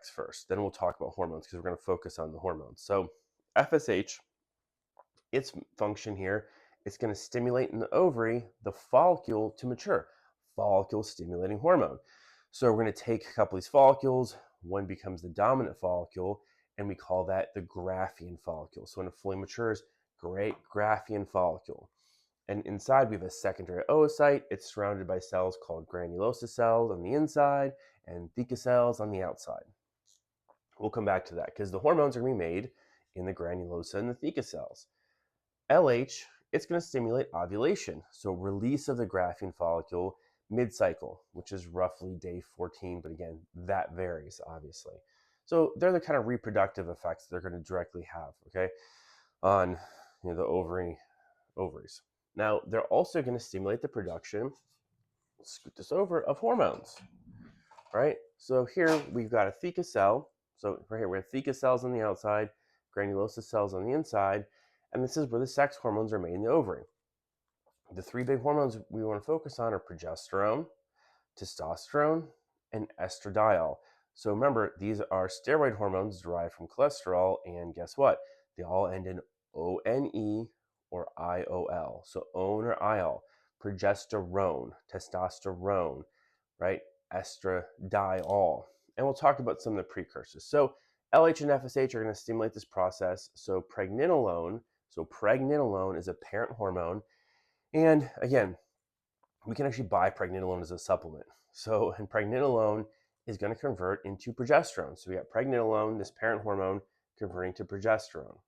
sex first. Then we'll talk about hormones because we're going to focus on the hormones. So FSH, its function here, it's going to stimulate in the ovary the follicle to mature. Follicle stimulating hormone. So we're going to take a couple of these follicles. One becomes the dominant follicle, and we call that the Graafian follicle. So when it fully matures, great Graafian follicle. And inside we have a secondary oocyte. It's surrounded by cells called granulosa cells on the inside and theca cells on the outside. We'll come back to that because the hormones are going to be made in the granulosa and the theca cells. LH, it's going to stimulate ovulation. So release of the Graafian follicle mid-cycle, which is roughly day 14. But again, that varies, obviously. So they're the kind of reproductive effects they're going to directly have, okay, on the ovaries. Now, they're also going to stimulate the production, let's scoot this over, of hormones, right? So here we've got a theca cell. So right here we have theca cells on the outside, granulosa cells on the inside, and this is where the sex hormones are made in the ovary. The three big hormones we want to focus on are progesterone, testosterone, and estradiol. So remember, these are steroid hormones derived from cholesterol, and guess what? They all end in ONE or IOL. So ON or IOL, progesterone, testosterone, right? Estradiol. And we'll talk about some of the precursors. So LH and FSH are going to stimulate this process. So pregnenolone is a parent hormone. And again, we can actually buy pregnenolone as a supplement. So, and pregnenolone is going to convert into progesterone. So we got pregnenolone, this parent hormone, converting to progesterone.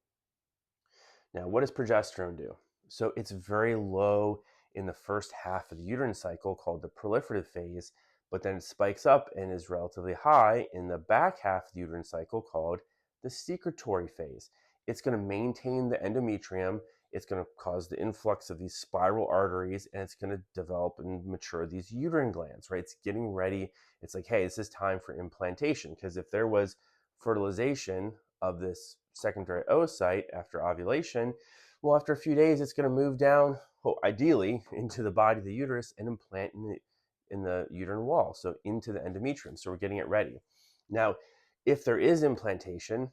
Now, what does progesterone do? So it's very low in the first half of the uterine cycle called the proliferative phase, but then it spikes up and is relatively high in the back half of the uterine cycle called the secretory phase. It's going to maintain the endometrium. It's going to cause the influx of these spiral arteries, and it's going to develop and mature these uterine glands, right? It's getting ready. It's like, hey, this is time for implantation, because if there was fertilization of this secondary oocyte after ovulation, well, after a few days, it's going to move down, well, ideally, into the body of the uterus and implant in the uterine wall, so into the endometrium. So we're getting it ready. Now, if there is implantation,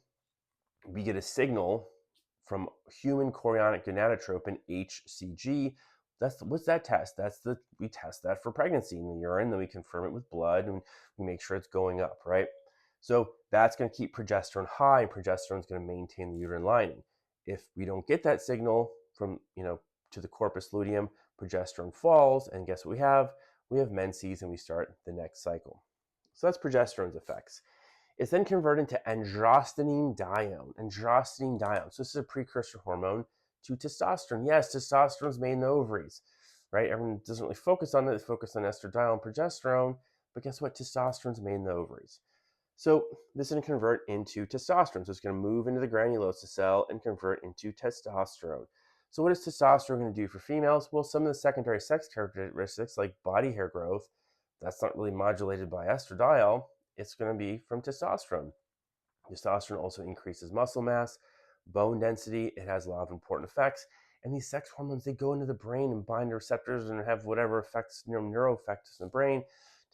we get a signal from human chorionic gonadotropin, HCG. What's that test? We test that for pregnancy in the urine, then we confirm it with blood, and we make sure it's going up, right? So that's going to keep progesterone high, and progesterone is going to maintain the uterine lining. If we don't get that signal from, to the corpus luteum, progesterone falls, and guess what we have? We have menses, and we start the next cycle. So that's progesterone's effects. It's then converted to androstenedione. So this is a precursor hormone to testosterone. Yes, testosterone is made in the ovaries, right? Everyone doesn't really focus on it. They focus on estradiol and progesterone, but guess what? Testosterone is made in the ovaries. So this is going to convert into testosterone. So it's going to move into the granulosa cell and convert into testosterone. So what is testosterone going to do for females? Well, some of the secondary sex characteristics like body hair growth, that's not really modulated by estradiol. It's going to be from testosterone. Testosterone also increases muscle mass, bone density. It has a lot of important effects. And these sex hormones, they go into the brain and bind to receptors and have whatever effects, neuro effects in the brain.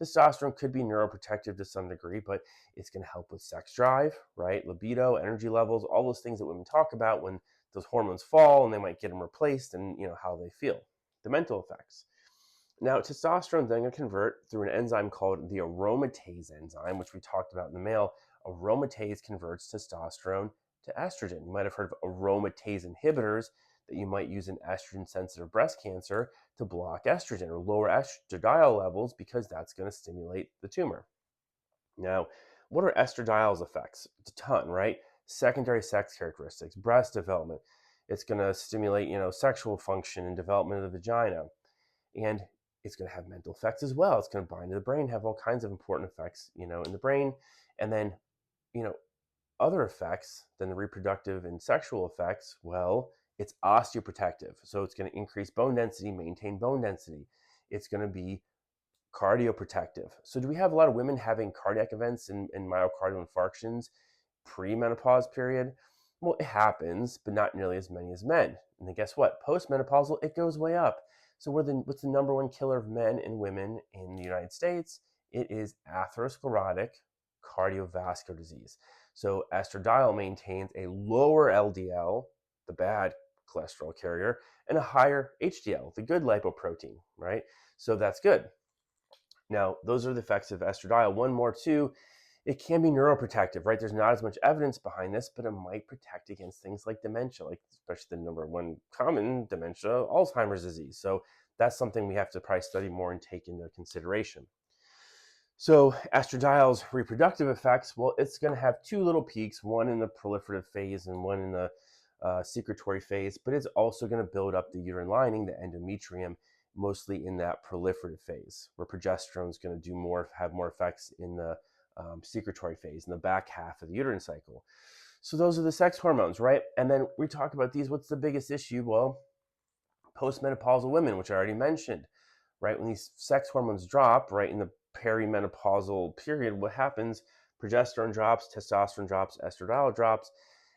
Testosterone could be neuroprotective to some degree, but it's going to help with sex drive, right? Libido, energy levels, all those things that women talk about when those hormones fall and they might get them replaced, and how they feel. The mental effects. Now, testosterone then going to convert through an enzyme called the aromatase enzyme, which we talked about in the male. Aromatase converts testosterone to estrogen. You might have heard of aromatase inhibitors that you might use in estrogen-sensitive breast cancer to block estrogen or lower estradiol levels, because that's going to stimulate the tumor. Now, what are estradiol's effects? It's a ton, right? Secondary sex characteristics, breast development. It's going to stimulate, sexual function and development of the vagina. And it's going to have mental effects as well. It's going to bind to the brain, have all kinds of important effects, in the brain. And then, other effects than the reproductive and sexual effects, well, it's osteoprotective. So it's going to increase bone density, maintain bone density. It's going to be cardioprotective. So do we have a lot of women having cardiac events and myocardial infarctions pre-menopause period? Well, it happens, but not nearly as many as men. And then guess what? Post-menopausal, it goes way up. So what's the number one killer of men and women in the United States? It is atherosclerotic cardiovascular disease. So estradiol maintains a lower LDL, the bad cholesterol carrier, and a higher HDL, the good lipoprotein, right? So that's good. Now, those are the effects of estradiol. One more, too, it can be neuroprotective, right? There's not as much evidence behind this, but it might protect against things like dementia, like especially the number one common dementia, Alzheimer's disease. So that's something we have to probably study more and take into consideration. So estradiol's reproductive effects, well, it's going to have two little peaks, one in the proliferative phase and one in the secretory phase, but it's also going to build up the uterine lining, the endometrium, mostly in that proliferative phase, where progesterone is going to have more effects in the secretory phase, in the back half of the uterine cycle. So those are the sex hormones, right? And then we talk about these. What's the biggest issue? Well, postmenopausal women, which I already mentioned, right? When these sex hormones drop, right, in the perimenopausal period, what happens? Progesterone drops, testosterone drops, estradiol drops,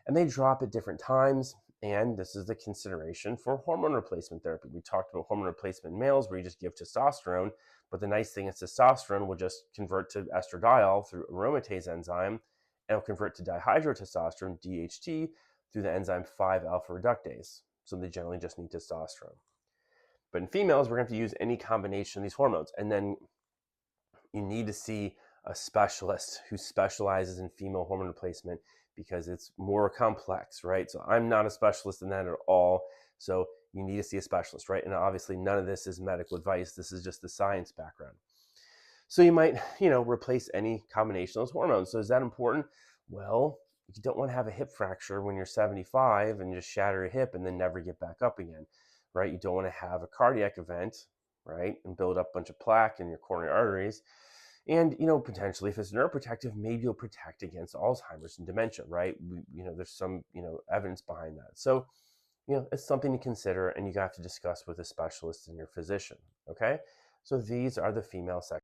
and they drop at different times. And this is the consideration for hormone replacement therapy. We talked about hormone replacement in males where you just give testosterone, but the nice thing is testosterone will just convert to estradiol through aromatase enzyme, and it'll convert to dihydrotestosterone, DHT, through the enzyme 5-alpha reductase. So they generally just need testosterone. But in females, we're going to have to use any combination of these hormones. And then you need to see a specialist who specializes in female hormone replacement because it's more complex, right? So I'm not a specialist in that at all. So you need to see a specialist, right? And obviously none of this is medical advice. This is just the science background. So you might, replace any combination of those hormones. So is that important? Well, you don't want to have a hip fracture when you're 75 and just shatter a hip and then never get back up again, right? You don't want to have a cardiac event, right, and build up a bunch of plaque in your coronary arteries. And, potentially if it's neuroprotective, maybe you'll protect against Alzheimer's and dementia, right? There's some, evidence behind that. So, it's something to consider and you have to discuss with a specialist and your physician, okay? So these are the female sex